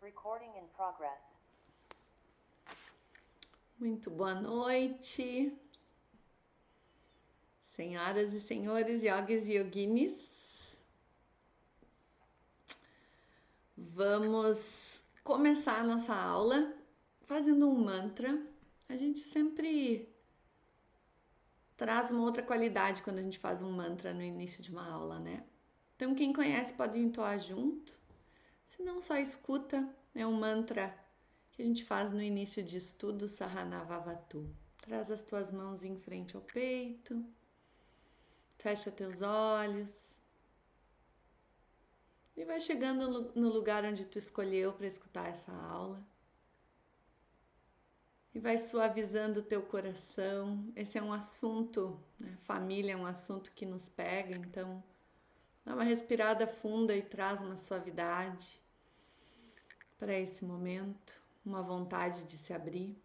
Recording in progress. Muito boa noite, senhoras e senhores, yogis e yoginis. Vamos começar a nossa aula fazendo um mantra. A gente sempre traz uma outra qualidade quando a gente faz um mantra no início de uma aula, né? Então, quem conhece pode entoar junto, se não, só escuta. É um mantra que a gente faz no início de estudo, Sahanavavatu. Traz as tuas mãos em frente ao peito, fecha teus olhos e vai chegando no lugar onde tu escolheu para escutar essa aula. E vai suavizando o teu coração. Esse é um assunto, né? Família é um assunto que nos pega, então dá uma respirada funda e traz uma suavidade para esse momento, uma vontade de se abrir.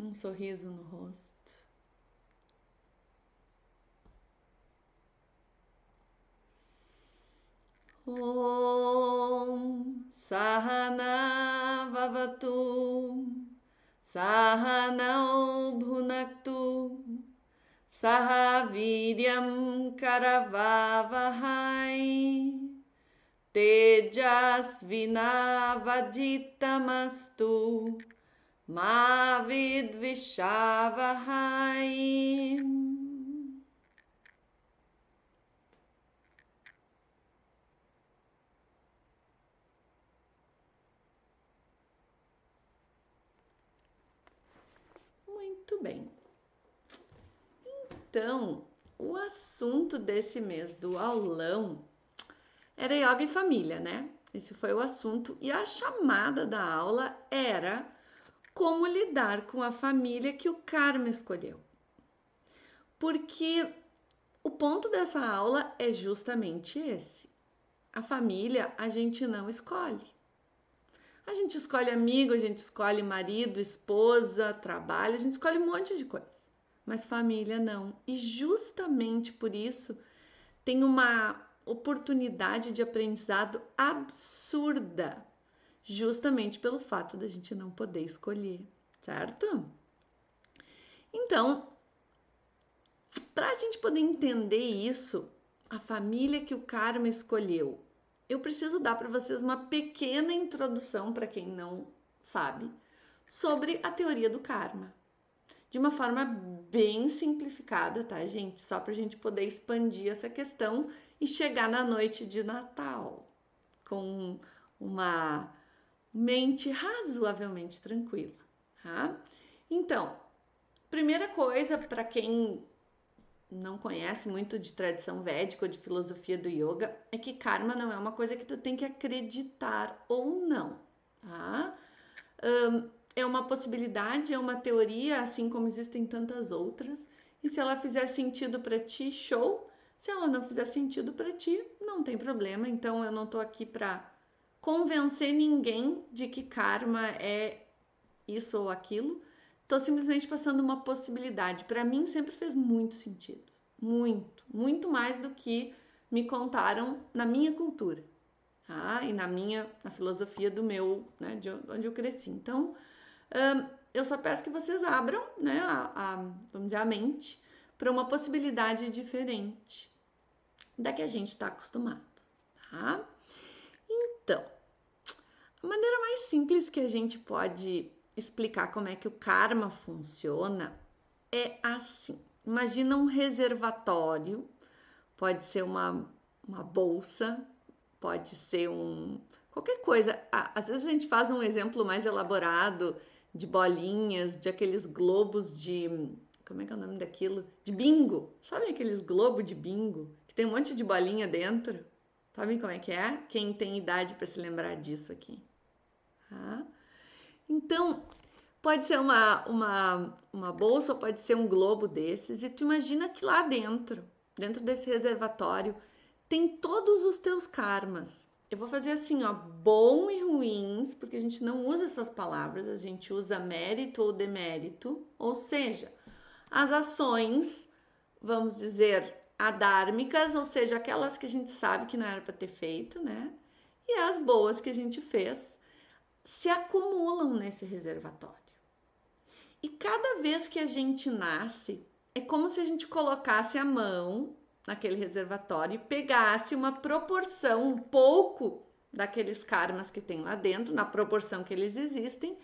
Um sorriso no rosto. Om Sahana Vavatu Sahanau Bhunaktu Sahaviryam Karavavahai Tejas Vinavaditamastu Ma Vidvishavahai. Muito bem. Então, o assunto desse mês do aulão era yoga e família, né? Esse foi o assunto e a chamada da aula era como lidar com a família que o karma escolheu. Porque o ponto dessa aula é justamente esse. A família a gente não escolhe. A gente escolhe amigo, a gente escolhe marido, esposa, trabalho, a gente escolhe um monte de coisa. Mas família não. E justamente por isso tem uma oportunidade de aprendizado absurda. Justamente pelo fato da gente não poder escolher, certo? Então, para a gente poder entender isso, a família que o karma escolheu, eu preciso dar para vocês uma pequena introdução, para quem não sabe, sobre a teoria do karma. De uma forma bem simplificada, tá, gente? Só para a gente poder expandir essa questão e chegar na noite de Natal com uma mente razoavelmente tranquila, tá? Então, primeira coisa, para quem não conhece muito de tradição védica ou de filosofia do yoga, é que karma não é uma coisa que tu tem que acreditar ou não, tá? É uma possibilidade, é uma teoria, assim como existem tantas outras, e se ela fizer sentido para ti, show. Se ela não fizer sentido para ti, não tem problema. Então eu não tô aqui para convencer ninguém de que karma é isso ou aquilo. Tô simplesmente passando uma possibilidade. Para mim sempre fez muito sentido. Muito mais do que me contaram na minha cultura, tá? E na filosofia do meu, né, de onde eu cresci. Então, eu só peço que vocês abram, né, vamos dizer, a mente para uma possibilidade diferente da que a gente está acostumado, tá? Então, a maneira mais simples que a gente pode explicar como é que o karma funciona é assim. Imagina um reservatório, pode ser uma bolsa, pode ser qualquer coisa. Às vezes a gente faz um exemplo mais elaborado de bolinhas, de aqueles globos de... Como é que é o nome daquilo? De bingo. Sabe aqueles globos de bingo? Que tem um monte de bolinha dentro. Sabem como é que é? Quem tem idade para se lembrar disso aqui? Tá? Então, pode ser uma bolsa ou pode ser um globo desses. E tu imagina que lá dentro desse reservatório, tem todos os teus karmas. Eu vou fazer assim, ó, bom e ruins, porque a gente não usa essas palavras, a gente usa mérito ou demérito, ou seja, as ações, vamos dizer, adármicas, ou seja, aquelas que a gente sabe que não era para ter feito, né? E as boas que a gente fez se acumulam nesse reservatório. E cada vez que a gente nasce, é como se a gente colocasse a mão naquele reservatório e pegasse uma proporção, um pouco daqueles karmas que tem lá dentro, na proporção que eles existem,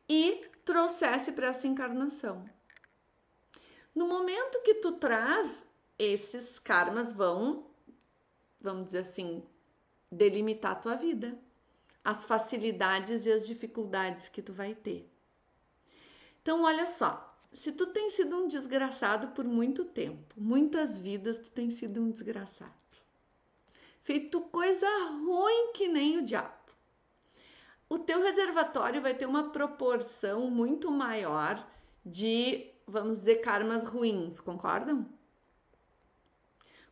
e trouxesse para essa encarnação. No momento que tu traz, esses karmas vamos dizer assim, delimitar a tua vida, as facilidades e as dificuldades que tu vai ter. Então, olha só, se tu tem sido um desgraçado por muito tempo, muitas vidas tu tem sido um desgraçado, feito coisa ruim que nem o diabo, o teu reservatório vai ter uma proporção muito maior de, vamos dizer, karmas ruins, concordam?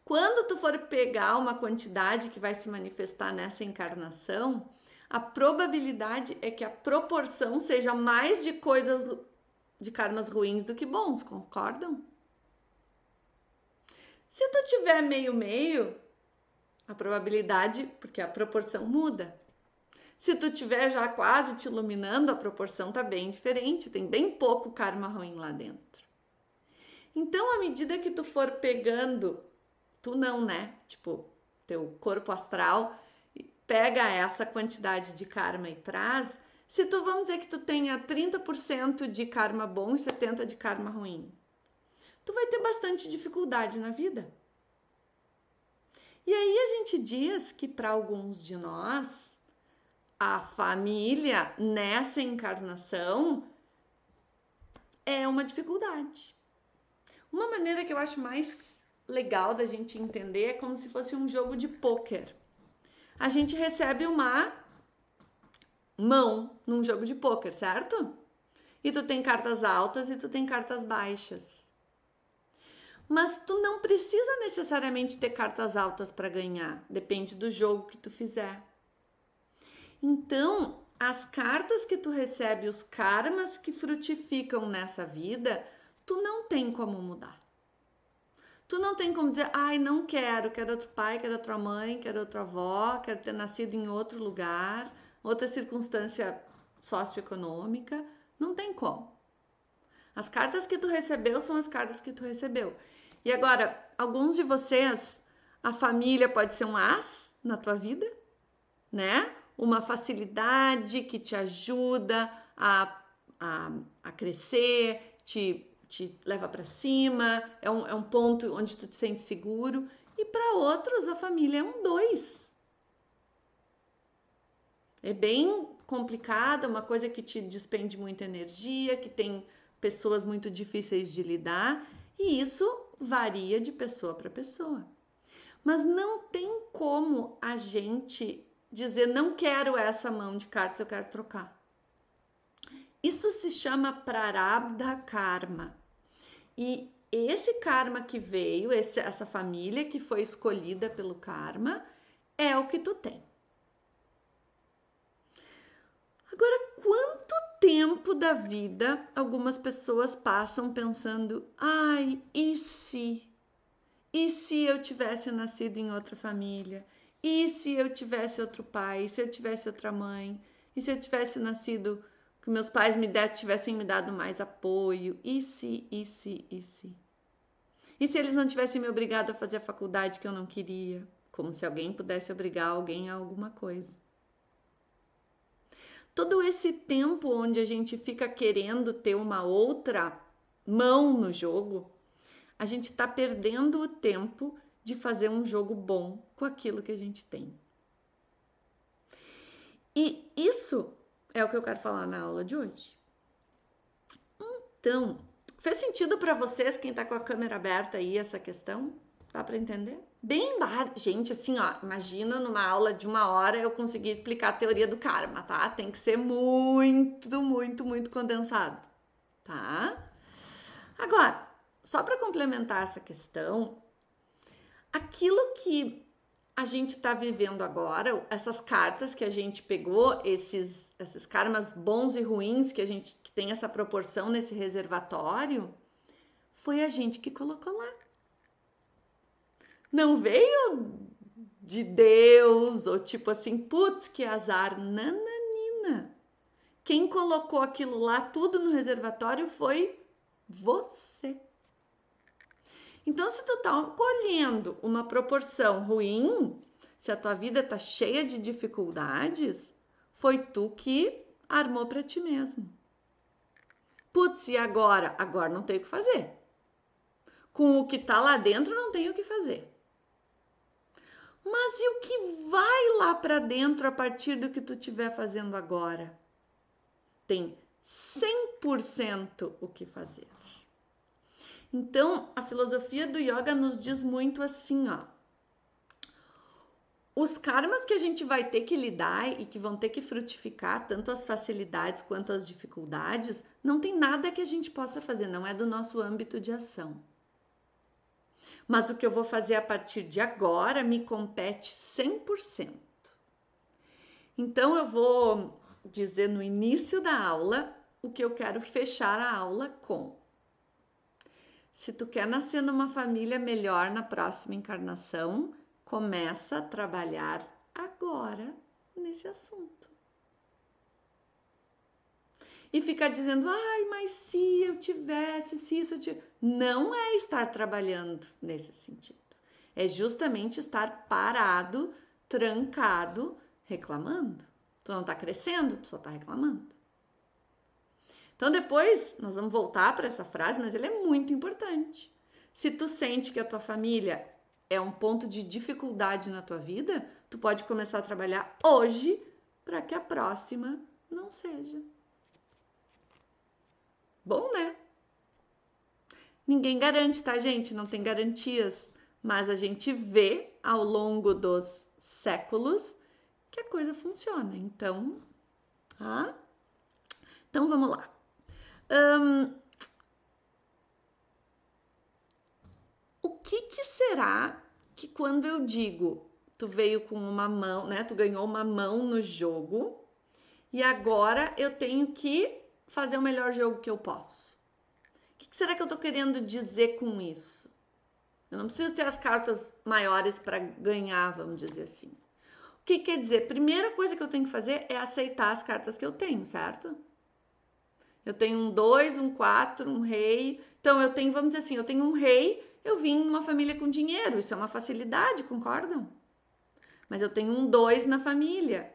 Quando tu for pegar uma quantidade que vai se manifestar nessa encarnação, a probabilidade é que a proporção seja mais de coisas de karmas ruins do que bons, concordam? Se tu tiver meio, a probabilidade, porque a proporção muda. Se tu tiver já quase te iluminando, a proporção tá bem diferente, tem bem pouco karma ruim lá dentro. Então, à medida que tu for pegando, tu não, né? Tipo, teu corpo astral pega essa quantidade de karma e traz. Se tu, vamos dizer que tu tenha 30% de karma bom e 70% de karma ruim, tu vai ter bastante dificuldade na vida. E aí a gente diz que para alguns de nós, a família nessa encarnação é uma dificuldade. Uma maneira que eu acho mais legal da gente entender é como se fosse um jogo de pôquer. A gente recebe uma mão num jogo de pôquer, certo? E tu tem cartas altas e tu tem cartas baixas. Mas tu não precisa necessariamente ter cartas altas para ganhar, depende do jogo que tu fizer. Então, as cartas que tu recebe, os karmas que frutificam nessa vida, tu não tem como mudar. Tu não tem como dizer, ai, não quero outro pai, quero outra mãe, quero outra avó, quero ter nascido em outro lugar, outra circunstância socioeconômica. Não tem como. As cartas que tu recebeu são as cartas que tu recebeu. E agora, alguns de vocês, a família pode ser um as na tua vida, né? Uma facilidade que te ajuda a crescer, te leva para cima, é um ponto onde tu te sente seguro. E para outros, a família é um 2. É bem complicada, uma coisa que te despende muita energia, que tem pessoas muito difíceis de lidar, e isso varia de pessoa para pessoa. Mas não tem como a gente dizer, não quero essa mão de cartas, eu quero trocar. Isso se chama Prarabdha Karma. E esse karma que veio, essa família que foi escolhida pelo karma, é o que tu tem. Agora, quanto tempo da vida algumas pessoas passam pensando, ai, e se? E se eu tivesse nascido em outra família? E se eu tivesse outro pai? E se eu tivesse outra mãe? E se eu tivesse nascido que meus pais tivessem me dado mais apoio? E se? E se eles não tivessem me obrigado a fazer a faculdade que eu não queria? Como se alguém pudesse obrigar alguém a alguma coisa. Todo esse tempo onde a gente fica querendo ter uma outra mão no jogo, a gente está perdendo o tempo de fazer um jogo bom com aquilo que a gente tem. E isso é o que eu quero falar na aula de hoje. Então, fez sentido para vocês, quem tá com a câmera aberta aí, essa questão? Dá para entender? Bem, gente, assim, ó, imagina numa aula de 1 hora eu conseguir explicar a teoria do karma, tá? Tem que ser muito condensado, tá? Agora, só para complementar essa questão, aquilo que a gente está vivendo agora, essas cartas que a gente pegou, esses karmas bons e ruins que tem essa proporção nesse reservatório, foi a gente que colocou lá. Não veio de Deus, ou tipo assim, putz, que azar. Nananina. Quem colocou aquilo lá tudo no reservatório foi você. Então, se tu tá colhendo uma proporção ruim, se a tua vida tá cheia de dificuldades, foi tu que armou para ti mesmo. Putz, e agora? Agora não tem o que fazer. Com o que tá lá dentro, não tem o que fazer. Mas e o que vai lá para dentro a partir do que tu estiver fazendo agora? Tem 100% o que fazer. Então, a filosofia do yoga nos diz muito assim, ó. Os karmas que a gente vai ter que lidar e que vão ter que frutificar, tanto as facilidades quanto as dificuldades, não tem nada que a gente possa fazer, não é do nosso âmbito de ação. Mas o que eu vou fazer a partir de agora me compete 100%. Então, eu vou dizer no início da aula o que eu quero fechar a aula com. Se tu quer nascer numa família melhor na próxima encarnação, começa a trabalhar agora nesse assunto. E ficar dizendo, ai, mas se eu tivesse, se isso eu tivesse. Não é estar trabalhando nesse sentido. É justamente estar parado, trancado, reclamando. Tu não tá crescendo, tu só tá reclamando. Então depois nós vamos voltar para essa frase, mas ela é muito importante. Se tu sente que a tua família é um ponto de dificuldade na tua vida, tu pode começar a trabalhar hoje para que a próxima não seja. Bom, né? Ninguém garante, tá, gente? Não tem garantias, mas a gente vê ao longo dos séculos que a coisa funciona. Então, tá? Então vamos lá. O que será que quando eu digo tu veio com uma mão, né? Tu ganhou uma mão no jogo e agora eu tenho que fazer o melhor jogo que eu posso. O que será que eu tô querendo dizer com isso? Eu não preciso ter as cartas maiores para ganhar, vamos dizer assim. O que quer dizer? Primeira coisa que eu tenho que fazer é aceitar as cartas que eu tenho, certo? Eu tenho um 2, um 4, um rei. Então eu tenho, vamos dizer assim, eu tenho um rei, eu vim numa família com dinheiro, isso é uma facilidade, concordam? Mas eu tenho um 2 na família.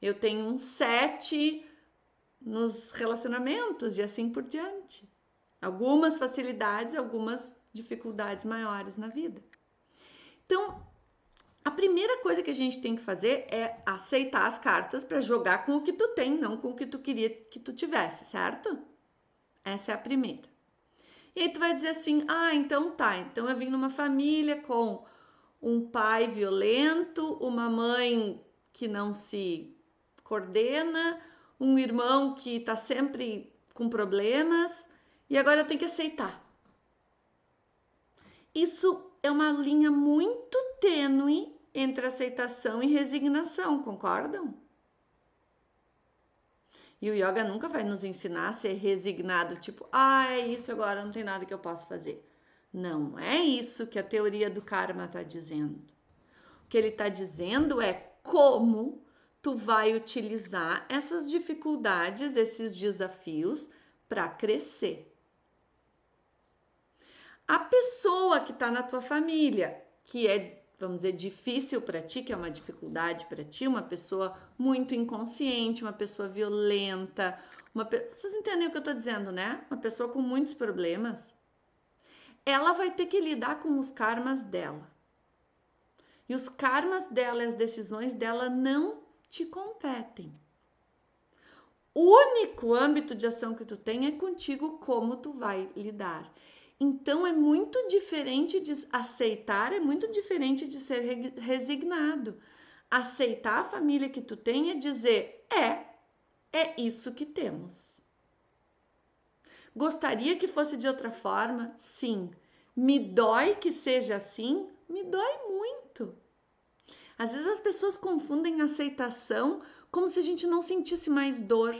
Eu tenho um 7 nos relacionamentos e assim por diante. Algumas facilidades, algumas dificuldades maiores na vida. Então, a primeira coisa que a gente tem que fazer é aceitar as cartas para jogar com o que tu tem, não com o que tu queria que tu tivesse, certo? Essa é a primeira. E aí tu vai dizer assim: "Ah, então tá. Então eu vim numa família com um pai violento, uma mãe que não se coordena, um irmão que tá sempre com problemas, e agora eu tenho que aceitar." Isso é uma linha muito tênue entre aceitação e resignação, concordam? E o yoga nunca vai nos ensinar a ser resignado, tipo, ah, é isso agora, não tem nada que eu possa fazer. Não é isso que a teoria do karma está dizendo. O que ele está dizendo é como tu vai utilizar essas dificuldades, esses desafios para crescer. A pessoa que está na tua família, que é, vamos dizer, difícil para ti, que é uma dificuldade para ti, uma pessoa muito inconsciente, uma pessoa violenta, vocês entendem o que eu estou dizendo, né? Uma pessoa com muitos problemas, ela vai ter que lidar com os karmas dela. E os karmas dela e as decisões dela não te competem. O único âmbito de ação que tu tem é contigo, como tu vai lidar. Então é muito diferente de aceitar, é muito diferente de ser resignado. Aceitar a família que tu tem é dizer, é isso que temos. Gostaria que fosse de outra forma? Sim. Me dói que seja assim? Me dói muito. Às vezes as pessoas confundem aceitação como se a gente não sentisse mais dor.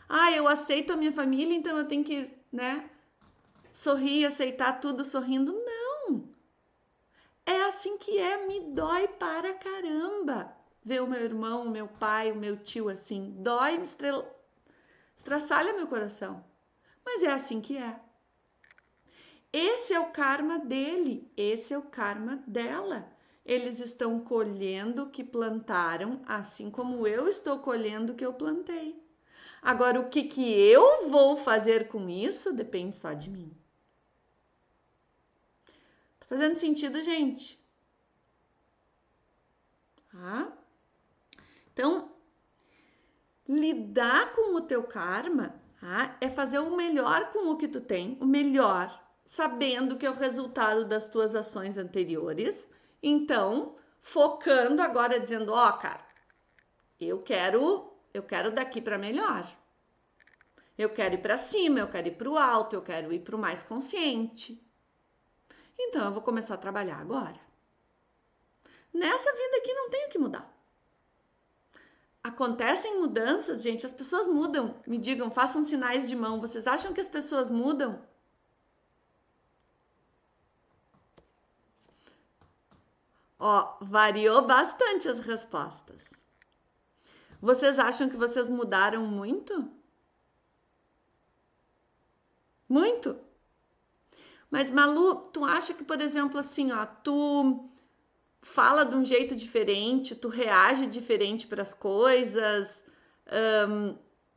Ah, eu aceito a minha família, então eu tenho que, né, sorrir, aceitar tudo sorrindo. Não! É assim que é, me dói para caramba ver o meu irmão, o meu pai, o meu tio assim. Dói, estraçalha meu coração. Mas é assim que é. Esse é o karma dele, esse é o karma dela. Eles estão colhendo o que plantaram, assim como eu estou colhendo o que eu plantei. Agora, o que que eu vou fazer com isso depende só de mim. Tá fazendo sentido, gente? Tá? Então, lidar com o teu karma, tá? É fazer o melhor com o que tu tem, o melhor, sabendo que é o resultado das tuas ações anteriores. Então, focando agora, dizendo, ó, cara, eu quero daqui para melhor. Eu quero ir para cima, eu quero ir para o alto, eu quero ir para o mais consciente. Então, eu vou começar a trabalhar agora. Nessa vida aqui não tenho que mudar. Acontecem mudanças, gente, as pessoas mudam. Me digam, façam sinais de mão. Vocês acham que as pessoas mudam? Ó, variou bastante as respostas. Vocês acham que vocês mudaram muito? Muito? Mas Malu, tu acha que, por exemplo, assim, ó, tu fala de um jeito diferente, tu reage diferente para as coisas?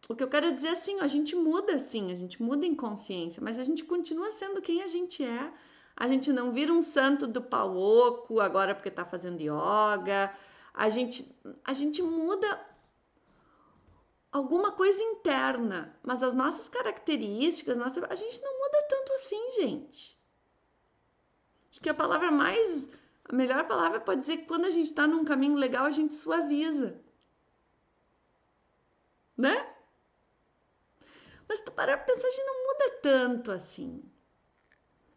O que eu quero dizer assim, ó, a gente muda assim, a gente muda em consciência, mas a gente continua sendo quem a gente é. A gente não vira um santo do pau oco agora porque tá fazendo yoga. A gente muda alguma coisa interna, mas as nossas características, a gente não muda tanto assim, gente. Acho que a melhor palavra pode dizer que quando a gente tá num caminho legal, a gente suaviza, né? Mas tu parar pra pensar, a gente não muda tanto assim.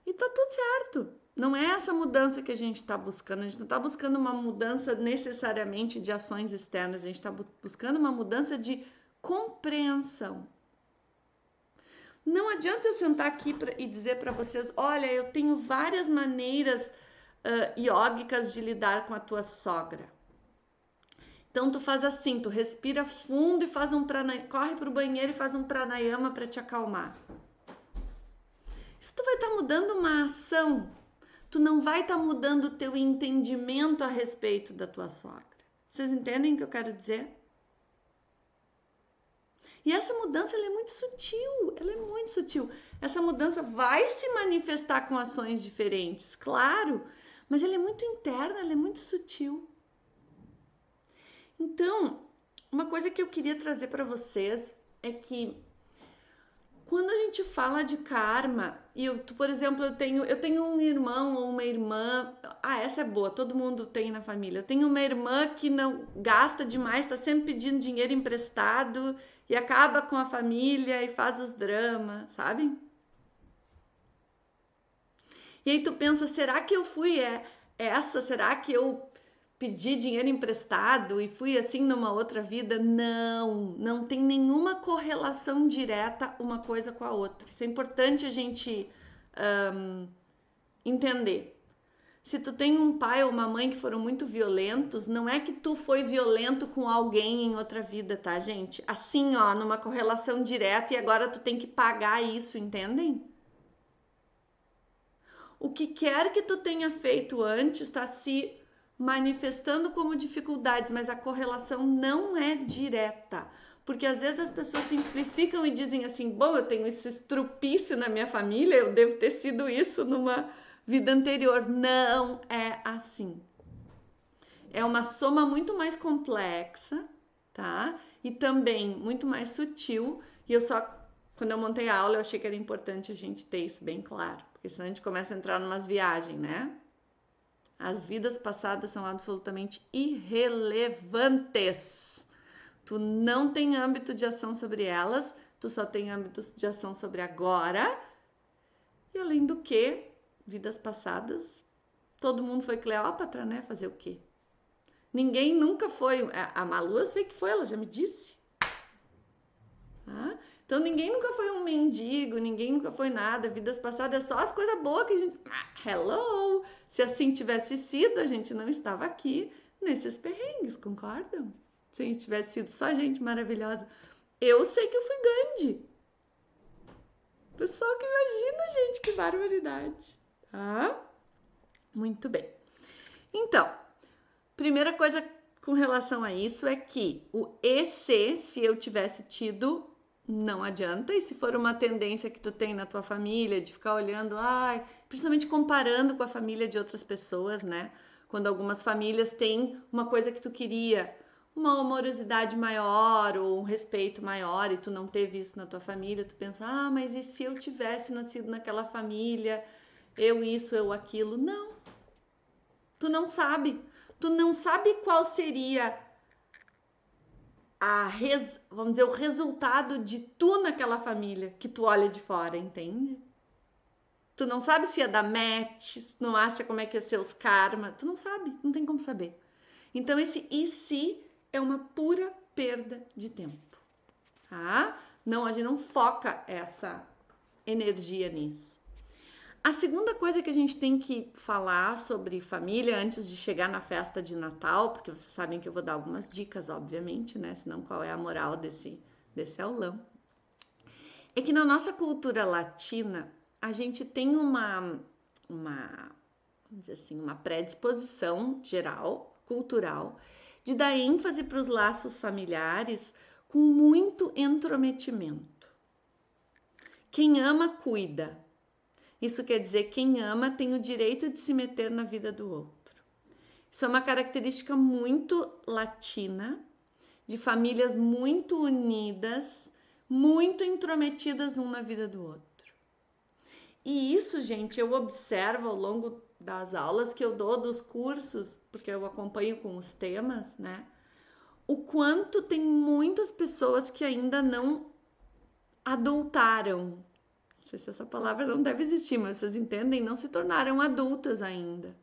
E tá tudo certo. Não é essa mudança que a gente está buscando. A gente não está buscando uma mudança necessariamente de ações externas. A gente está buscando uma mudança de compreensão. Não adianta eu sentar aqui e dizer para vocês: olha, eu tenho várias maneiras iógicas de lidar com a tua sogra. Então tu faz assim, tu respira fundo e faz um pranayama, corre pro banheiro e faz um pranayama para te acalmar. Isso tu vai estar mudando uma ação. Tu não vai estar mudando o teu entendimento a respeito da tua sogra. Vocês entendem o que eu quero dizer? E essa mudança ela é muito sutil, ela é muito sutil. Essa mudança vai se manifestar com ações diferentes, claro, mas ela é muito interna, ela é muito sutil. Então, uma coisa que eu queria trazer para vocês é que quando a gente fala de karma, por exemplo, eu tenho um irmão ou uma irmã. Ah, essa é boa, todo mundo tem na família. Eu tenho uma irmã que não gasta demais, tá sempre pedindo dinheiro emprestado e acaba com a família e faz os dramas, sabe? E aí tu pensa, será que eu fui essa? Será que eu pedi dinheiro emprestado e fui assim numa outra vida? Não, não tem nenhuma correlação direta uma coisa com a outra. Isso é importante a gente entender. Se tu tem um pai ou uma mãe que foram muito violentos, não é que tu foi violento com alguém em outra vida, tá, gente? Assim, ó, numa correlação direta e agora tu tem que pagar isso, entendem? O que quer que tu tenha feito antes está se manifestando como dificuldades, mas a correlação não é direta. Porque às vezes as pessoas simplificam e dizem assim: bom, eu tenho esse estrupício na minha família, eu devo ter sido isso numa vida anterior. Não é assim. É uma soma muito mais complexa, tá? E também muito mais sutil. E quando eu montei a aula, eu achei que era importante a gente ter isso bem claro. Porque senão a gente começa a entrar numas viagens, né? As vidas passadas são absolutamente irrelevantes. Tu não tem âmbito de ação sobre elas, tu só tem âmbito de ação sobre agora. E além do que, vidas passadas, todo mundo foi Cleópatra, né? Fazer o quê? Ninguém nunca foi. A Malu eu sei que foi, ela já me disse. Tá? Então ninguém nunca foi um mendigo, ninguém nunca foi nada. Vidas passadas é só as coisas boas que a gente. Hello! Se assim tivesse sido, a gente não estava aqui nesses perrengues, concordam? Se tivesse sido só gente maravilhosa. Eu sei que eu fui Gandhi. Pessoal que imagina, gente, que barbaridade. Tá? Muito bem. Então, primeira coisa com relação a isso é que o se eu tivesse tido, não adianta. E se for uma tendência que tu tem na tua família de ficar olhando, principalmente comparando com a família de outras pessoas, né? Quando algumas famílias têm uma coisa que tu queria, uma amorosidade maior ou um respeito maior e tu não teve isso na tua família, tu pensa, mas e se eu tivesse nascido naquela família, eu isso, eu aquilo? Não. Tu não sabe. Tu não sabe qual seria vamos dizer, o resultado de tu naquela família que tu olha de fora, entende? Tu não sabe se ia dar match, não acha como é que ia ser os karma, tu não sabe, não tem como saber. Então esse e se é uma pura perda de tempo, tá? Não, a gente não foca essa energia nisso. A segunda coisa que a gente tem que falar sobre família antes de chegar na festa de Natal, porque vocês sabem que eu vou dar algumas dicas, obviamente, né? Senão qual é a moral desse aulão? É que na nossa cultura latina, a gente tem vamos dizer assim, uma predisposição geral, cultural, de dar ênfase para os laços familiares com muito intrometimento. Quem ama, cuida. Isso quer dizer, quem ama tem o direito de se meter na vida do outro. Isso é uma característica muito latina, de famílias muito unidas, muito intrometidas um na vida do outro. E isso, gente, eu observo ao longo das aulas que eu dou, dos cursos, porque eu acompanho com os temas, né? O quanto tem muitas pessoas que ainda não adultaram. Não sei se essa palavra não deve existir, mas vocês entendem? Não se tornaram adultas ainda.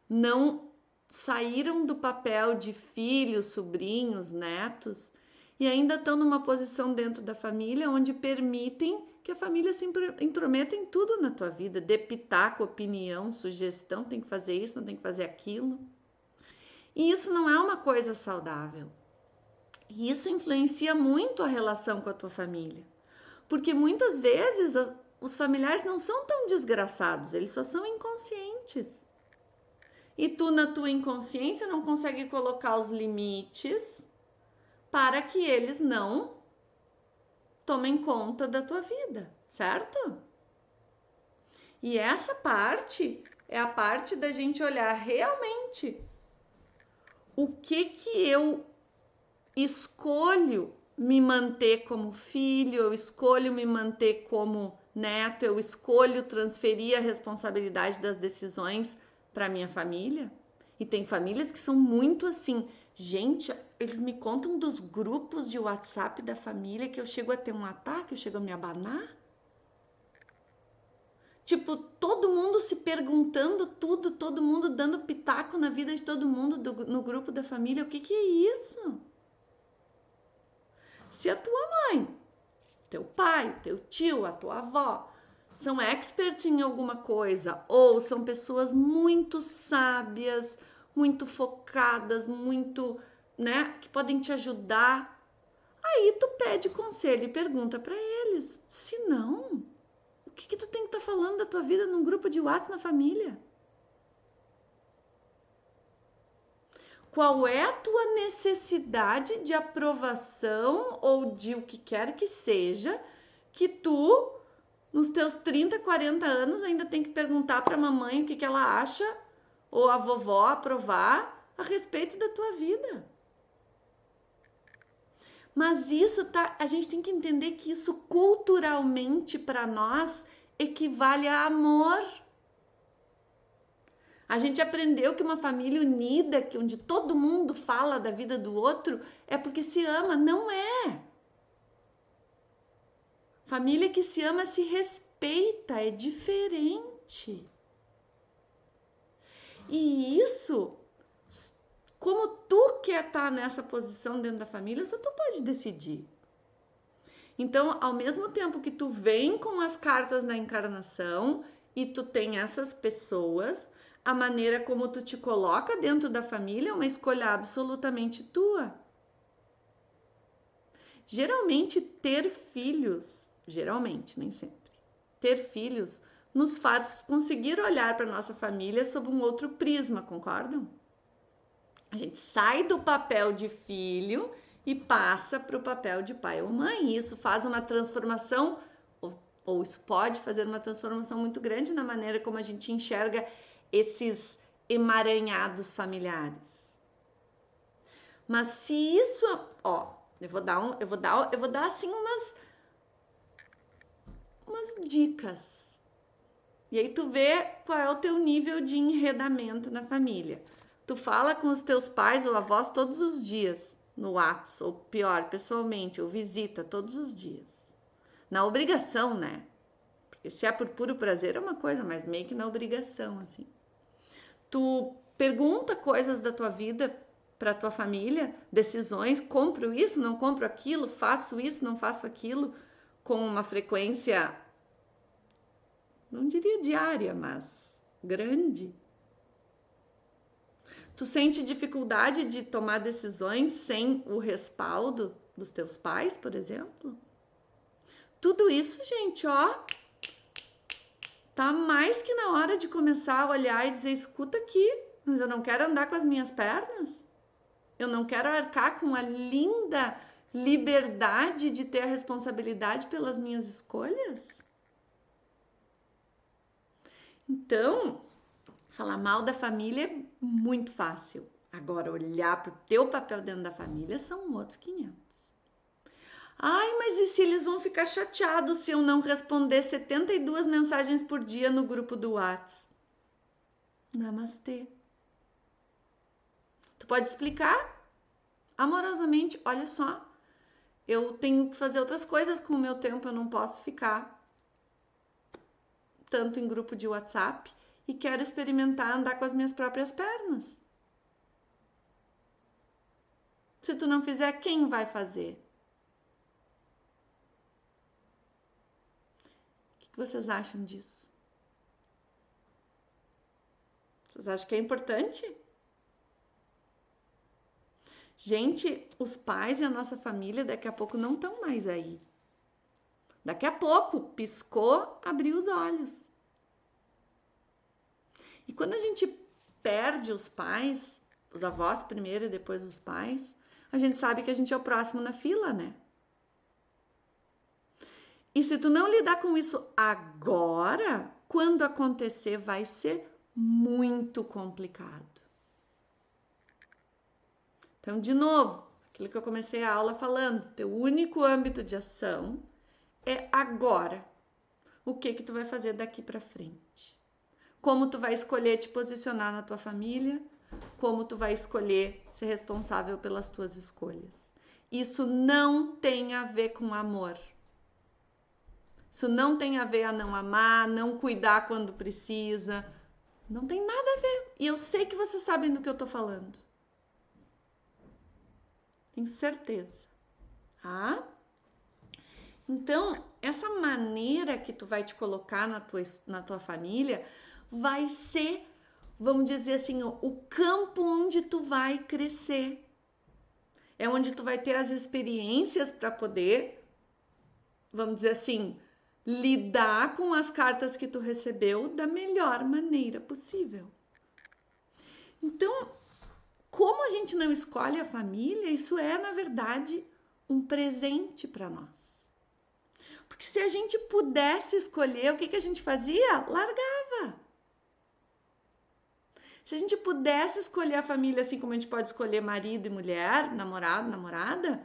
Não saíram do papel de filhos, sobrinhos, netos e ainda estão numa posição dentro da família onde permitem que a família se intrometa em tudo na tua vida, dê pitaco, opinião, sugestão, tem que fazer isso, não tem que fazer aquilo. E isso não é uma coisa saudável. E isso influencia muito a relação com a tua família. Porque muitas vezes os familiares não são tão desgraçados, eles só são inconscientes. E tu, na tua inconsciência, não consegue colocar os limites para que eles não tomem conta da tua vida, certo? E essa parte é a parte da gente olhar realmente o que eu escolho me manter como filho, eu escolho me manter como neto, eu escolho transferir a responsabilidade das decisões para minha família. E tem famílias que são muito assim. Gente, eles me contam dos grupos de WhatsApp da família que eu chego a ter um ataque, eu chego a me abanar. Tipo, todo mundo se perguntando tudo, todo mundo dando pitaco na vida de todo mundo no grupo da família. O que é isso? Se a tua mãe, teu pai, teu tio, a tua avó são experts em alguma coisa ou são pessoas muito sábias, muito focadas, muito, né, que podem te ajudar, aí tu pede conselho e pergunta para eles. Se não, o que tu tem que estar falando da tua vida num grupo de WhatsApp na família? Qual é a tua necessidade de aprovação ou de o que quer que seja que tu, nos teus 30, 40 anos, ainda tem que perguntar para a mamãe o que ela acha ou a vovó aprovar a respeito da tua vida? Mas isso a gente tem que entender que isso culturalmente para nós equivale a amor. A gente aprendeu que uma família unida, onde todo mundo fala da vida do outro, é porque se ama. Não é. Família que se ama se respeita, é diferente. E isso, como tu quer estar nessa posição dentro da família, só tu pode decidir. Então, ao mesmo tempo que tu vem com as cartas da encarnação e tu tem essas pessoas, a maneira como tu te coloca dentro da família é uma escolha absolutamente tua. Geralmente, ter filhos, geralmente, nem sempre, ter filhos nos faz conseguir olhar para nossa família sob um outro prisma, concordam? A gente sai do papel de filho e passa para o papel de pai ou mãe. E isso faz uma transformação, ou isso pode fazer uma transformação muito grande na maneira como a gente enxerga esses emaranhados familiares. Mas se isso, ó, eu vou dar assim umas dicas. E aí tu vê qual é o teu nível de enredamento na família. Tu fala com os teus pais ou avós todos os dias no WhatsApp, ou pior, pessoalmente, ou visita todos os dias. Na obrigação, né? Porque se é por puro prazer é uma coisa, mas meio que na obrigação, assim. Tu pergunta coisas da tua vida para tua família, decisões, compro isso, não compro aquilo, faço isso, não faço aquilo, com uma frequência, não diria diária, mas grande. Tu sente dificuldade de tomar decisões sem o respaldo dos teus pais, por exemplo? Tudo isso, gente, ó, tá mais que na hora de começar a olhar e dizer, escuta aqui, mas eu não quero andar com as minhas pernas. Eu não quero arcar com a linda liberdade de ter a responsabilidade pelas minhas escolhas. Então, falar mal da família é muito fácil. Agora, olhar para o teu papel dentro da família são outros 500. Ai, mas e se eles vão ficar chateados se eu não responder 72 mensagens por dia no grupo do WhatsApp? Namastê. Tu pode explicar amorosamente, olha só, eu tenho que fazer outras coisas com o meu tempo, eu não posso ficar tanto em grupo de WhatsApp e quero experimentar andar com as minhas próprias pernas. Se tu não fizer, quem vai fazer? O que vocês acham disso? Vocês acham que é importante? Gente, os pais e a nossa família daqui a pouco não estão mais aí. Daqui a pouco, piscou, abriu os olhos. E quando a gente perde os pais, os avós primeiro e depois os pais, a gente sabe que a gente é o próximo na fila, né? E se tu não lidar com isso agora, quando acontecer, vai ser muito complicado. Então, de novo, aquilo que eu comecei a aula falando, teu único âmbito de ação é agora. O que tu vai fazer daqui para frente? Como tu vai escolher te posicionar na tua família? Como tu vai escolher ser responsável pelas tuas escolhas? Isso não tem a ver com amor. Isso não tem a ver a não amar, não cuidar quando precisa. Não tem nada a ver. E eu sei que vocês sabem do que eu tô falando. Tenho certeza. Tá? Então, essa maneira que tu vai te colocar na tua família vai ser, vamos dizer assim, o campo onde tu vai crescer. É onde tu vai ter as experiências para poder, vamos dizer assim, lidar com as cartas que tu recebeu da melhor maneira possível. Então, como a gente não escolhe a família, isso é, na verdade, um presente para nós. Porque se a gente pudesse escolher, o que a gente fazia? Largava. Se a gente pudesse escolher a família assim como a gente pode escolher marido e mulher, namorado, namorada,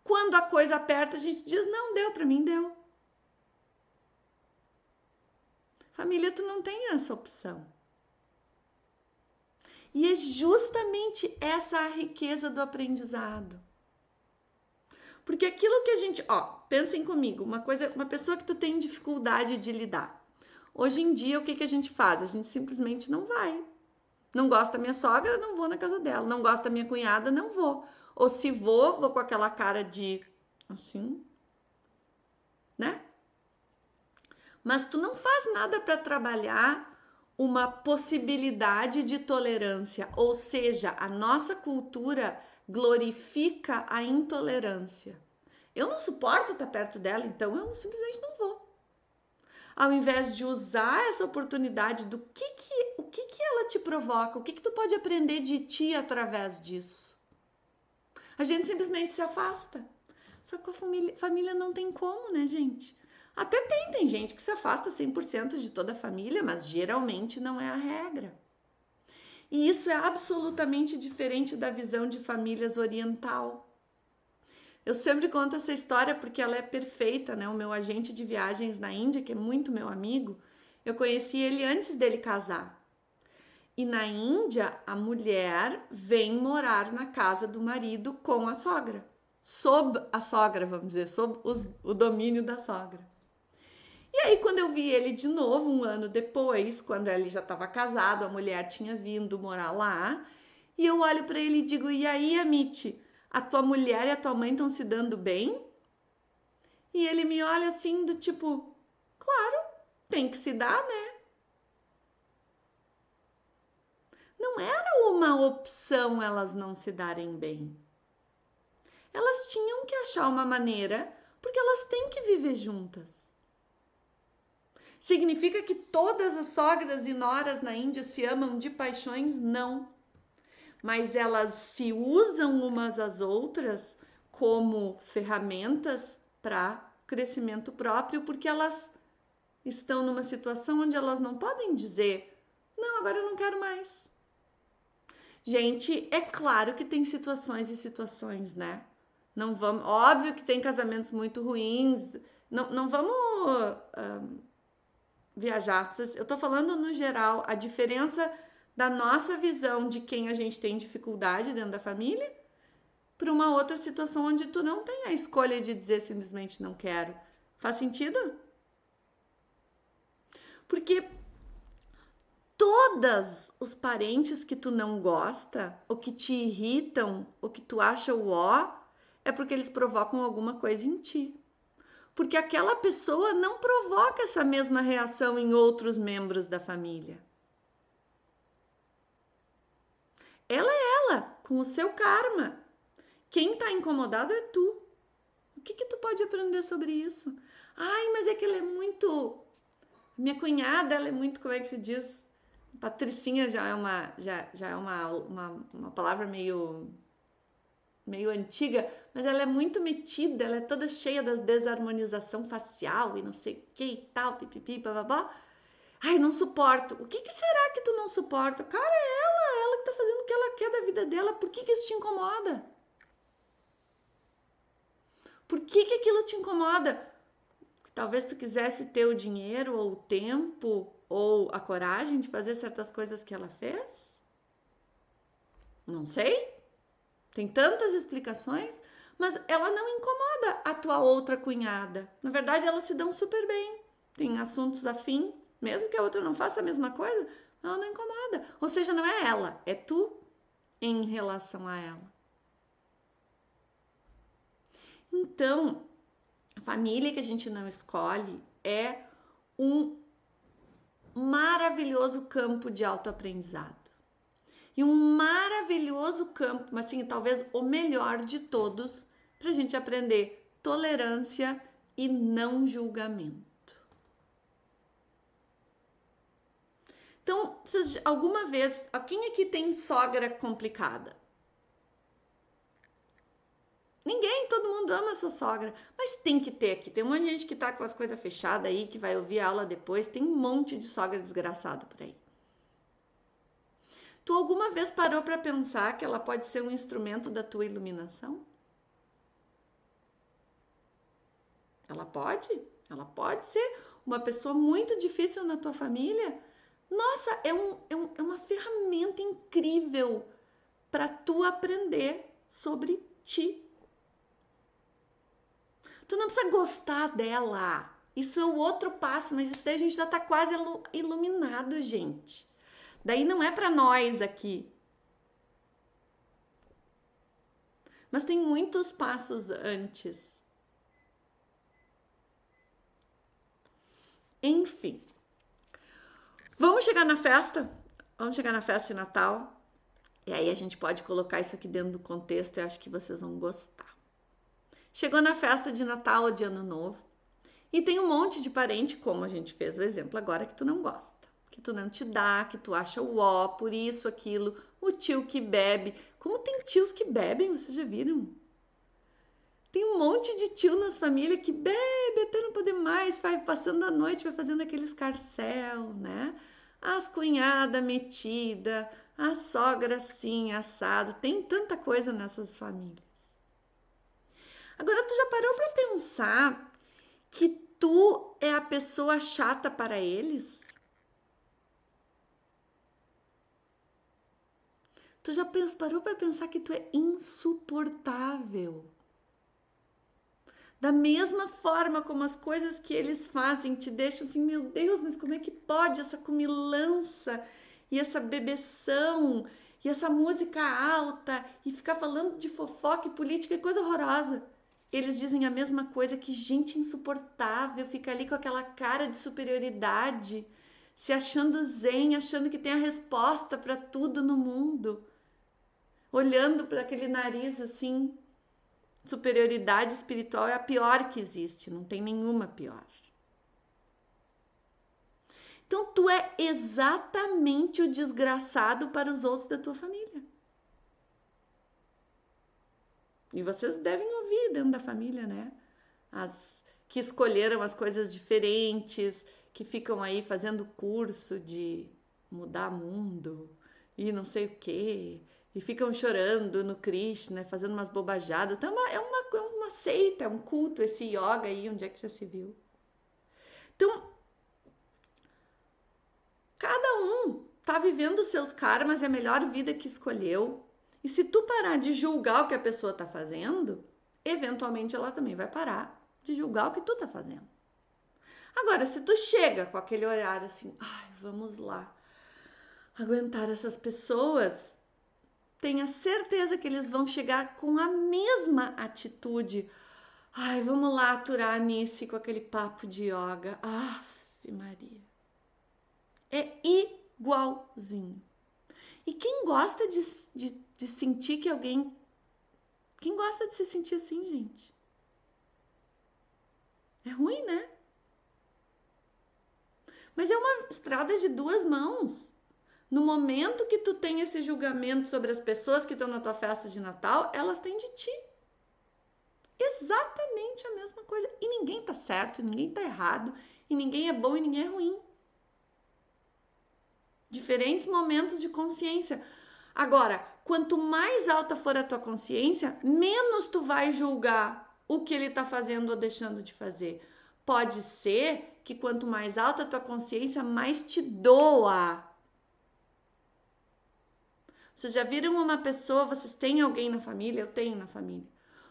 quando a coisa aperta, a gente diz, não, deu, para mim deu. Família, tu não tem essa opção. E é justamente essa a riqueza do aprendizado. Porque aquilo que a gente, pensem comigo, uma pessoa que tu tem dificuldade de lidar. Hoje em dia, o que a gente faz? A gente simplesmente não vai. Não gosto da minha sogra, não vou na casa dela. Não gosto da minha cunhada, não vou. Ou se vou com aquela cara de assim. né? Mas tu não faz nada para trabalhar uma possibilidade de tolerância, ou seja, a nossa cultura glorifica a intolerância. Eu não suporto estar perto dela, então eu simplesmente não vou. Ao invés de usar essa oportunidade do o que ela te provoca, o que tu pode aprender de ti através disso. A gente simplesmente se afasta. Só que com a família não tem como, né, gente? Até tem gente que se afasta 100% de toda a família, mas geralmente não é a regra. E isso é absolutamente diferente da visão de famílias oriental. Eu sempre conto essa história porque ela é perfeita, né? O meu agente de viagens na Índia, que é muito meu amigo, eu conheci ele antes dele casar. E na Índia, a mulher vem morar na casa do marido com a sogra. Sob a sogra, vamos dizer, sob o domínio da sogra. E aí, quando eu vi ele de novo, um ano depois, quando ele já estava casado, a mulher tinha vindo morar lá, e eu olho para ele e digo: E aí, Amit, a tua mulher e a tua mãe estão se dando bem? E ele me olha assim, do tipo: Claro, tem que se dar, né? Não era uma opção elas não se darem bem. Elas tinham que achar uma maneira, porque elas têm que viver juntas. Significa que todas as sogras e noras na Índia se amam de paixões? Não. Mas elas se usam umas às outras como ferramentas para crescimento próprio, porque elas estão numa situação onde elas não podem dizer: não, agora eu não quero mais. Gente, é claro que tem situações e situações, né? Não vamos, óbvio que tem casamentos muito ruins. Não vamos viajar. Eu tô falando no geral, a diferença da nossa visão de quem a gente tem dificuldade dentro da família para uma outra situação onde tu não tem a escolha de dizer simplesmente não quero. Faz sentido? Porque todos os parentes que tu não gosta, ou que te irritam, ou que tu acha o ó, é porque eles provocam alguma coisa em ti. Porque aquela pessoa não provoca essa mesma reação em outros membros da família. Ela é ela, com o seu karma. Quem tá incomodado é tu. O que tu pode aprender sobre isso? Ai, mas é que ela é muito... Minha cunhada, ela é muito, como é que se diz? Patricinha já é uma palavra meio antiga, mas ela é muito metida, ela é toda cheia das desarmonização facial e não sei o que e tal, pipipi, bababá. Ai, não suporto. O que será que tu não suporta? Cara, é ela que tá fazendo o que ela quer da vida dela. Por que isso te incomoda? Por que aquilo te incomoda? Talvez tu quisesse ter o dinheiro ou o tempo ou a coragem de fazer certas coisas que ela fez? Não sei. Tem tantas explicações, mas ela não incomoda a tua outra cunhada. Na verdade, elas se dão super bem. Tem assuntos afim, mesmo que a outra não faça a mesma coisa, ela não incomoda. Ou seja, não é ela, é tu em relação a ela. Então, a família que a gente não escolhe é um maravilhoso campo de autoaprendizado. E um maravilhoso campo, mas assim, talvez o melhor de todos, para a gente aprender tolerância e não julgamento. Então, vocês, alguma vez, quem aqui tem sogra complicada? Ninguém, todo mundo ama a sua sogra, mas tem que ter aqui. Tem um monte de gente que tá com as coisas fechadas aí, que vai ouvir a aula depois. Tem um monte de sogra desgraçada por aí. Tu alguma vez parou para pensar que ela pode ser um instrumento da tua iluminação? Ela pode ser uma pessoa muito difícil na tua família. Nossa, é uma ferramenta incrível para tu aprender sobre ti. Tu não precisa gostar dela. Isso é o outro passo, mas isso daí a gente já tá quase iluminado, gente. Daí não é para nós aqui. Mas tem muitos passos antes. Enfim, vamos chegar na festa? Vamos chegar na festa de Natal? E aí a gente pode colocar isso aqui dentro do contexto e acho que vocês vão gostar. Chegou na festa de Natal ou de Ano Novo e tem um monte de parente, como a gente fez o exemplo agora, que tu não gosta, que tu não te dá, que tu acha o ó, por isso, aquilo, o tio que bebe. Como tem tios que bebem, vocês já viram? Tem um monte de tio nas famílias que bebe até não poder mais, vai passando a noite, vai fazendo aquele escarcel, né? As cunhadas metida, a sogra assim, assado. Tem tanta coisa nessas famílias. Agora, tu já parou para pensar que tu é a pessoa chata para eles? Tu já parou para pensar que tu é insuportável? Da mesma forma como as coisas que eles fazem te deixam assim, meu Deus, mas como é que pode essa comilança e essa bebeção e essa música alta e ficar falando de fofoca e política e coisa horrorosa. Eles dizem a mesma coisa, que gente insuportável, fica ali com aquela cara de superioridade, se achando zen, achando que tem a resposta para tudo no mundo, olhando para aquele nariz assim. Superioridade espiritual é a pior que existe, não tem nenhuma pior. Então tu é exatamente o desgraçado para os outros da tua família. E vocês devem ouvir dentro da família, né? As que escolheram as coisas diferentes, que ficam aí fazendo curso de mudar mundo e não sei o quê, e ficam chorando no Krishna, fazendo umas bobajadas. Então é uma seita, é um culto esse yoga aí, onde é que já se viu? Então, cada um tá vivendo os seus karmas e a melhor vida que escolheu. E se tu parar de julgar o que a pessoa tá fazendo, eventualmente ela também vai parar de julgar o que tu tá fazendo. Agora, se tu chega com aquele olhar assim, ai, vamos lá, aguentar essas pessoas, tenha certeza que eles vão chegar com a mesma atitude. Ai, vamos lá aturar a Nice com aquele papo de yoga. Aff, Maria. É igualzinho. E quem gosta de sentir que alguém. Quem gosta de se sentir assim, gente? É ruim, né? Mas é uma estrada de duas mãos. No momento que tu tem esse julgamento sobre as pessoas que estão na tua festa de Natal, elas têm de ti. Exatamente a mesma coisa. E ninguém tá certo, ninguém tá errado, e ninguém é bom e ninguém é ruim. Diferentes momentos de consciência. Agora, quanto mais alta for a tua consciência, menos tu vai julgar o que ele tá fazendo ou deixando de fazer. Pode ser que quanto mais alta a tua consciência, mais te doa. Vocês já viram uma pessoa, vocês têm alguém na família? Eu tenho na família.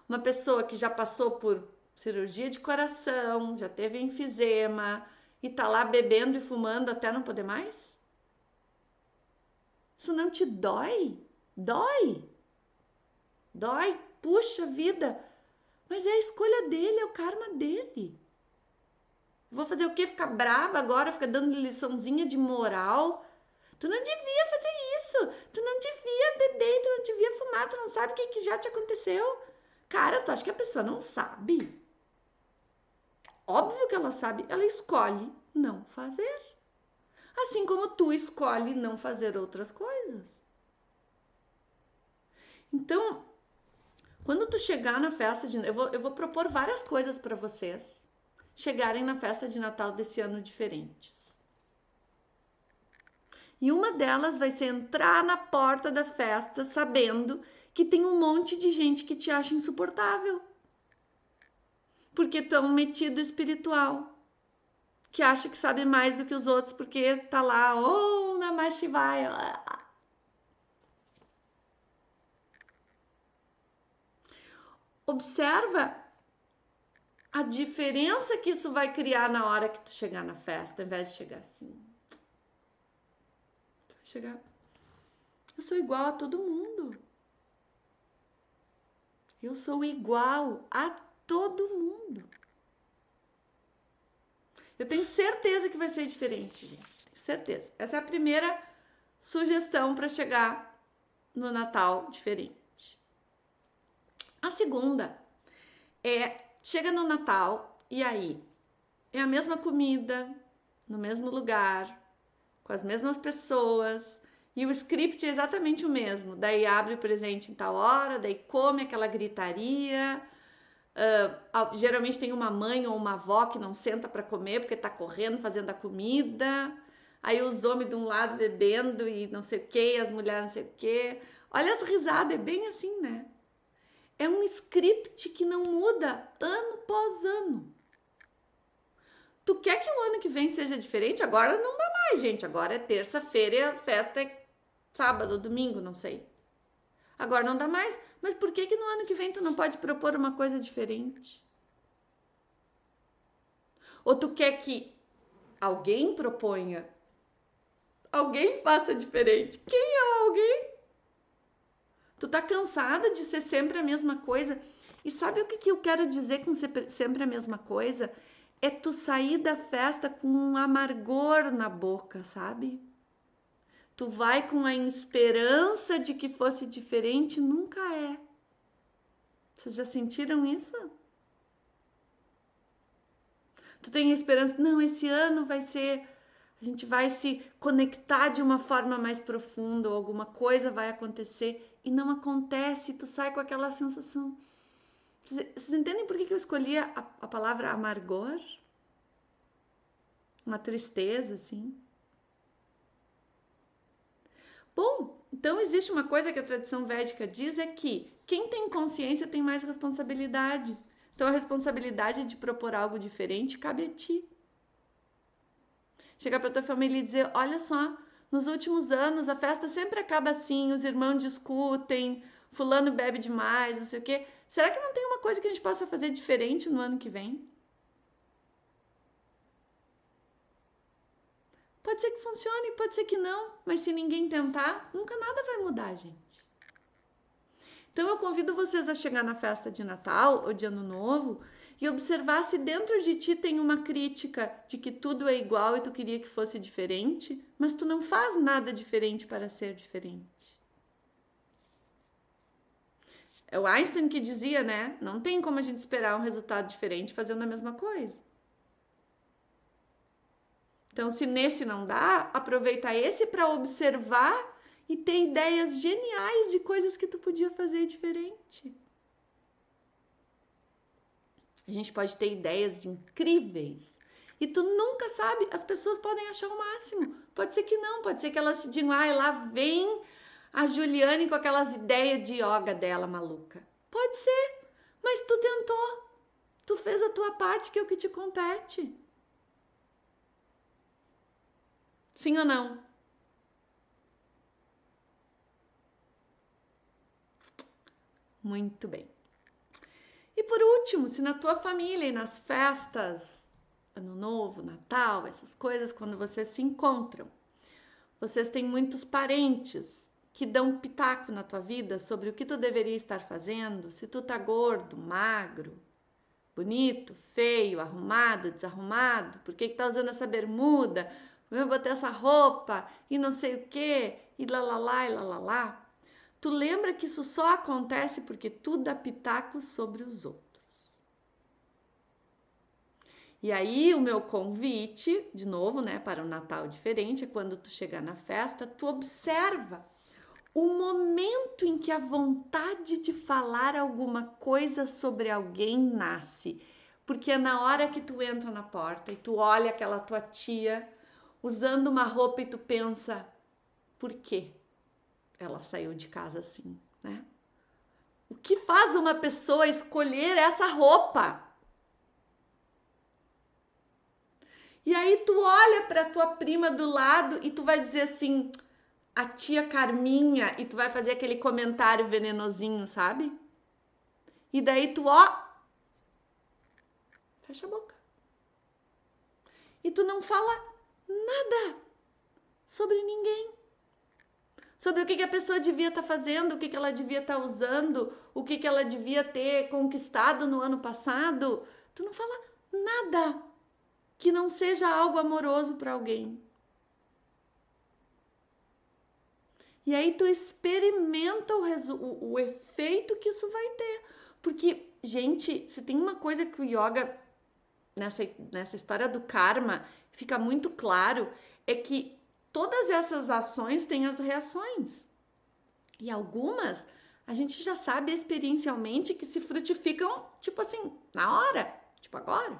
Uma pessoa que já passou por cirurgia de coração, já teve enfisema e tá lá bebendo e fumando até não poder mais? Isso não te dói? Dói. Dói. Puxa vida. Mas é a escolha dele, é o karma dele. Vou fazer o quê? Ficar brava agora? Ficar dando liçãozinha de moral? Tu não devia fazer isso. Tu não devia beber, tu não devia fumar. Tu não sabe o que já te aconteceu. Cara, tu acha que a pessoa não sabe? Óbvio que ela sabe. Ela escolhe não fazer. Assim como tu escolhe não fazer outras coisas. Então, quando tu chegar na festa de... Eu vou propor várias coisas para vocês chegarem na festa de Natal desse ano diferentes. E uma delas vai ser entrar na porta da festa sabendo que tem um monte de gente que te acha insuportável. Porque tu é um metido espiritual. Que acha que sabe mais do que os outros porque tá lá, oh, Namah Shivaya. Observa a diferença que isso vai criar na hora que tu chegar na festa, ao invés de chegar assim. Tu vai chegar, eu sou igual a todo mundo. Eu sou igual a todo mundo. Eu tenho certeza que vai ser diferente, gente. Tenho certeza. Essa é a primeira sugestão para chegar no Natal diferente. A segunda é, chega no Natal e aí é a mesma comida, no mesmo lugar, com as mesmas pessoas, e o script é exatamente o mesmo. Daí abre o presente em tal hora, daí come aquela gritaria. Geralmente tem uma mãe ou uma avó que não senta para comer porque tá correndo fazendo a comida. Aí os homens de um lado bebendo e não sei o que, as mulheres não sei o que. Olha as risadas, é bem assim, né? É um script que não muda ano após ano. Tu quer que o ano que vem seja diferente? Agora não dá mais, gente. Agora é terça-feira e a festa é sábado, domingo, não sei. Agora não dá mais. Mas por que no ano que vem tu não pode propor uma coisa diferente? Ou tu quer que alguém proponha? Alguém faça diferente? Quem é o alguém? Tu tá cansada de ser sempre a mesma coisa? E sabe o que eu quero dizer com ser sempre a mesma coisa? É tu sair da festa com um amargor na boca, sabe? Tu vai com a esperança de que fosse diferente, nunca é. Vocês já sentiram isso? Tu tem a esperança, não, esse ano vai ser, a gente vai se conectar de uma forma mais profunda, ou alguma coisa vai acontecer, e não acontece, tu sai com aquela sensação. Vocês entendem por que eu escolhi a palavra amargor? Uma tristeza, assim. Bom, então existe uma coisa que a tradição védica diz, é que quem tem consciência tem mais responsabilidade. Então a responsabilidade de propor algo diferente cabe a ti. Chegar para tua família e dizer, olha só, nos últimos anos a festa sempre acaba assim, os irmãos discutem, fulano bebe demais, não sei o quê. Será que não tem uma coisa que a gente possa fazer diferente no ano que vem? Pode ser que funcione, pode ser que não, mas se ninguém tentar, nunca nada vai mudar, gente. Então eu convido vocês a chegar na festa de Natal ou de Ano Novo e observar se dentro de ti tem uma crítica de que tudo é igual e tu queria que fosse diferente, mas tu não faz nada diferente para ser diferente. É o Einstein que dizia, né? Não tem como a gente esperar um resultado diferente fazendo a mesma coisa. Então, se nesse não dá, aproveita esse para observar e ter ideias geniais de coisas que tu podia fazer diferente. A gente pode ter ideias incríveis. E tu nunca sabe, as pessoas podem achar o máximo. Pode ser que não, pode ser que elas te digam, ai, lá vem a Juliane com aquelas ideias de yoga dela maluca. Pode ser, mas tu tentou. Tu fez a tua parte, que é o que te compete. Sim ou não? Muito bem. E por último, se na tua família e nas festas, Ano Novo, Natal, essas coisas, quando vocês se encontram, vocês têm muitos parentes que dão pitaco na tua vida sobre o que tu deveria estar fazendo, se tu tá gordo, magro, bonito, feio, arrumado, desarrumado, por que tá usando essa bermuda, eu botei essa roupa e não sei o que, e lá, e lá. Tu lembra que isso só acontece porque tu dá pitaco sobre os outros. E aí o meu convite, de novo, né, para um Natal diferente, é quando tu chegar na festa, tu observa o momento em que a vontade de falar alguma coisa sobre alguém nasce. Porque é na hora que tu entra na porta e tu olha aquela tua tia usando uma roupa e tu pensa, por quê ela saiu de casa assim, né? O que faz uma pessoa escolher essa roupa? E aí tu olha para tua prima do lado e tu vai dizer assim, a tia Carminha, e tu vai fazer aquele comentário venenosinho, sabe? E daí tu, ó, fecha a boca. E tu não fala nada sobre ninguém. Sobre o que a pessoa devia estar fazendo, o que ela devia estar usando, o que ela devia ter conquistado no ano passado. Tu não fala nada. que não seja algo amoroso para alguém. E aí tu experimenta o efeito que isso vai ter. Porque, gente, se tem uma coisa que o yoga, nessa história do karma, fica muito claro, é que todas essas ações têm as reações. E algumas a gente já sabe experiencialmente que se frutificam, tipo assim, na hora, tipo agora.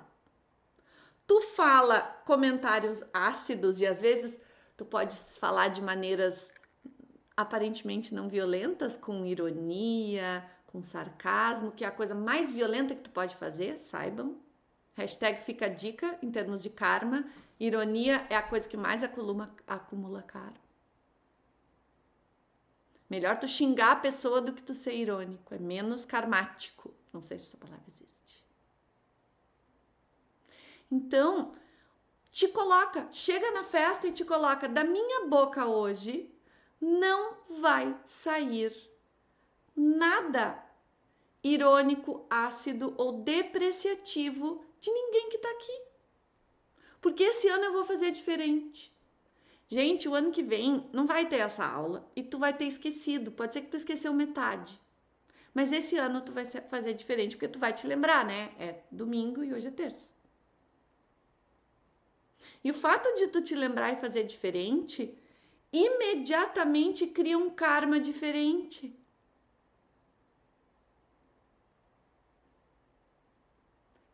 Tu fala comentários ácidos e às vezes tu podes falar de maneiras aparentemente não violentas, com ironia, com sarcasmo, que é a coisa mais violenta que tu pode fazer, saibam. Hashtag fica a dica em termos de karma. Ironia é a coisa que mais acumula karma. Melhor tu xingar a pessoa do que tu ser irônico. É menos karmático. Não sei se essa palavra existe. Então, chega na festa e te coloca, da minha boca hoje não vai sair nada irônico, ácido ou depreciativo de ninguém que tá aqui. Porque esse ano eu vou fazer diferente. Gente, o ano que vem não vai ter essa aula e tu vai ter esquecido. Pode ser que tu esqueceu metade. Mas esse ano tu vai fazer diferente, porque tu vai te lembrar, né? É domingo e hoje é terça. E o fato de tu te lembrar e fazer diferente, imediatamente cria um karma diferente.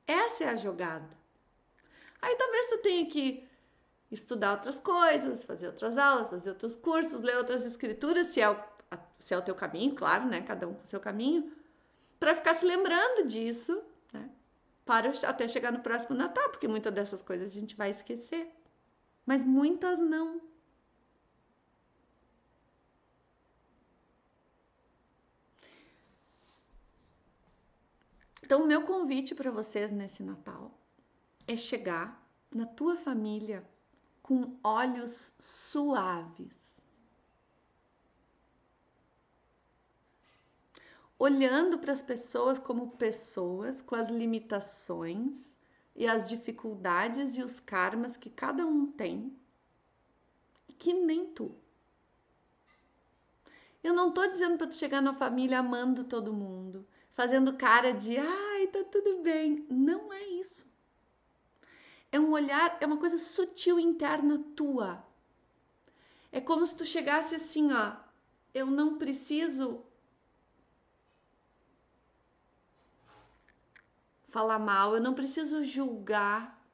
Essa é a jogada. Aí talvez tu tenha que estudar outras coisas, fazer outras aulas, fazer outros cursos, ler outras escrituras, se é o teu caminho, claro, né? Cada um com o seu caminho, para ficar se lembrando disso, né? Para até chegar no próximo Natal, porque muitas dessas coisas a gente vai esquecer. Mas muitas não. Então, o meu convite para vocês nesse Natal é chegar na tua família com olhos suaves, olhando para as pessoas como pessoas com as limitações e as dificuldades e os karmas que cada um tem, que nem tu. Eu não tô dizendo para tu chegar na família amando todo mundo, fazendo cara de ai, tá tudo bem. Não é isso. É um olhar, é uma coisa sutil interna tua. É como se tu chegasse assim, ó, eu não preciso falar mal, eu não preciso julgar,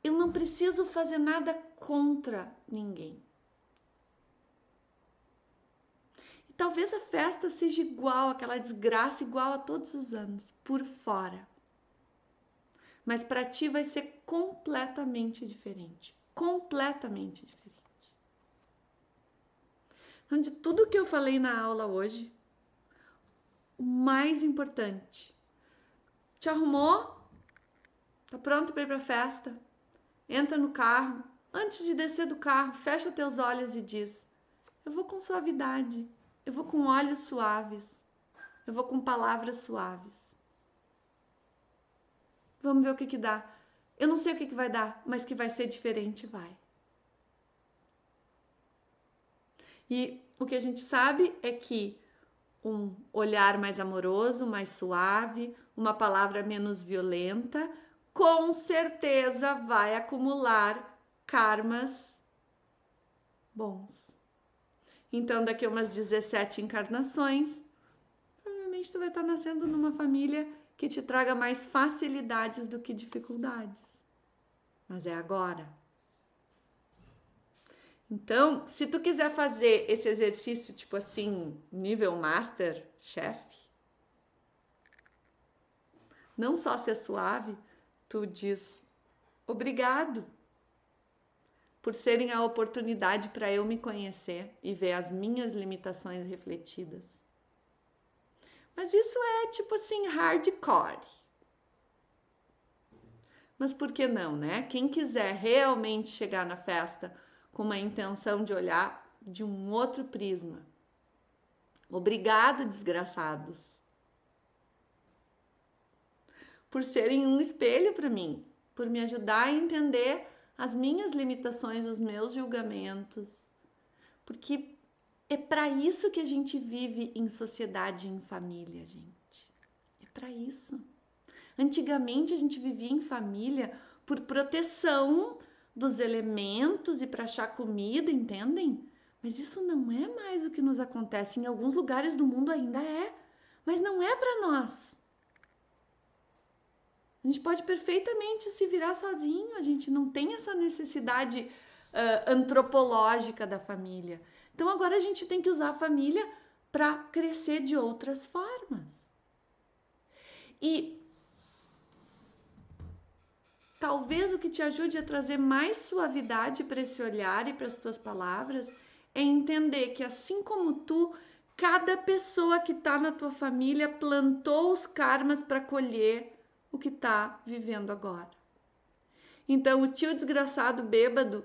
eu não preciso fazer nada contra ninguém. E talvez a festa seja igual, aquela desgraça igual a todos os anos, por fora. Mas para ti vai ser completamente diferente. Completamente diferente. Então, de tudo que eu falei na aula hoje, o mais importante, te arrumou? Tá pronto para ir para a festa? Entra no carro. Antes de descer do carro, fecha teus olhos e diz: eu vou com suavidade, eu vou com olhos suaves, eu vou com palavras suaves. Vamos ver o que dá. Eu não sei o que vai dar, mas que vai ser diferente, vai. E o que a gente sabe é que um olhar mais amoroso, mais suave, uma palavra menos violenta, com certeza vai acumular karmas bons. Então, daqui a umas 17 encarnações, provavelmente tu vai estar nascendo numa família que te traga mais facilidades do que dificuldades. Mas é agora. Então, se tu quiser fazer esse exercício, tipo assim, nível master, chefe, não só ser suave, tu diz obrigado por serem a oportunidade para eu me conhecer e ver as minhas limitações refletidas. Mas isso é tipo assim, hardcore. Mas por que não, né? Quem quiser realmente chegar na festa com uma intenção de olhar de um outro prisma. Obrigado, desgraçados, por serem um espelho para mim, por me ajudar a entender as minhas limitações, os meus julgamentos. Porque é para isso que a gente vive em sociedade, em família, gente. É para isso. Antigamente a gente vivia em família por proteção dos elementos e para achar comida, entendem? Mas isso não é mais o que nos acontece. Em alguns lugares do mundo ainda é, mas não é para nós. A gente pode perfeitamente se virar sozinho, a gente não tem essa necessidade antropológica da família. Então agora a gente tem que usar a família para crescer de outras formas. E talvez o que te ajude a trazer mais suavidade para esse olhar e para as tuas palavras é entender que, assim como tu, cada pessoa que está na tua família plantou os karmas para colher o que está vivendo agora. Então, o tio desgraçado bêbado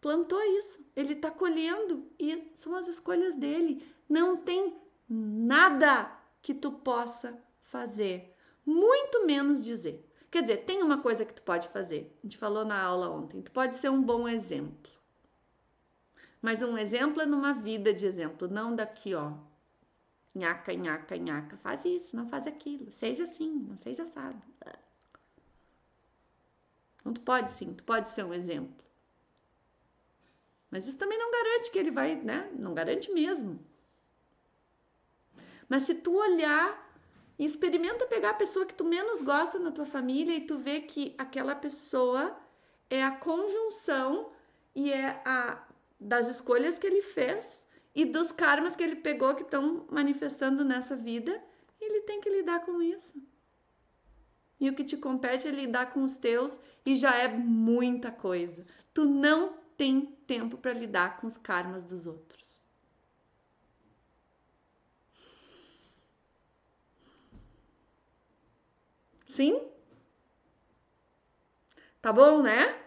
plantou isso, ele está colhendo e são as escolhas dele. Não tem nada que tu possa fazer, muito menos dizer. Quer dizer, tem uma coisa que tu pode fazer. A gente falou na aula ontem. Tu pode ser um bom exemplo. Mas um exemplo é numa vida de exemplo, não daqui, ó. Nhaca, nhaca, nhaca. Faz isso, não faz aquilo. Seja assim, não seja assado. Então tu pode sim, tu pode ser um exemplo. Mas isso também não garante que ele vai, né? Não garante mesmo. Mas se tu olhar e experimenta pegar a pessoa que tu menos gosta na tua família e tu vê que aquela pessoa é a conjunção e é a das escolhas que ele fez e dos karmas que ele pegou que estão manifestando nessa vida, ele tem que lidar com isso. E o que te compete é lidar com os teus e já é muita coisa. Tu não tem tempo para lidar com os karmas dos outros. Sim? Tá bom, né?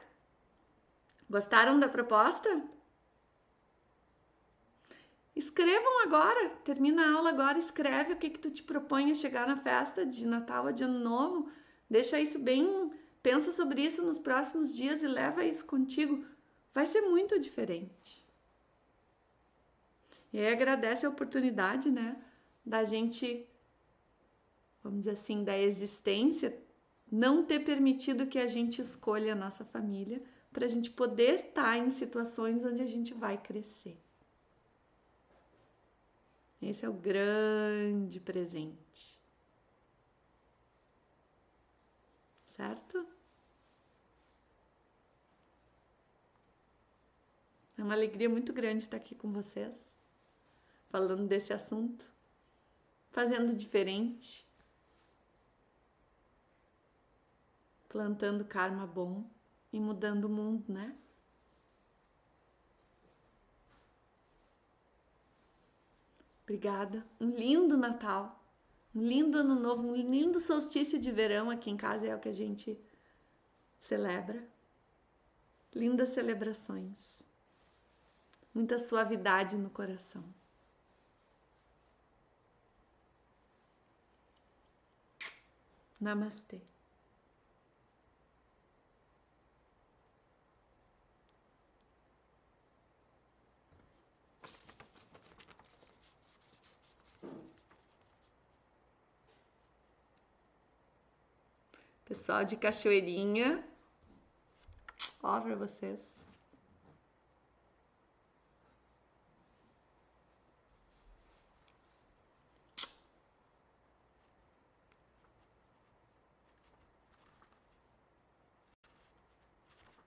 Gostaram da proposta? Escrevam agora, termina a aula agora, escreve o que tu te propõe a chegar na festa de Natal, de Ano Novo. Deixa isso bem, pensa sobre isso nos próximos dias e leva isso contigo. Vai ser muito diferente. E aí agradece a oportunidade, né, da gente, vamos dizer assim, da existência, não ter permitido que a gente escolha a nossa família para a gente poder estar em situações onde a gente vai crescer. Esse é o grande presente. Certo? É uma alegria muito grande estar aqui com vocês, falando desse assunto, fazendo diferente, plantando karma bom e mudando o mundo, né? Obrigada. Um lindo Natal, um lindo Ano Novo, um lindo solstício de verão aqui em casa é o que a gente celebra. Lindas celebrações. Muita suavidade no coração. Namastê. Pessoal de Cachoeirinha, ó pra vocês.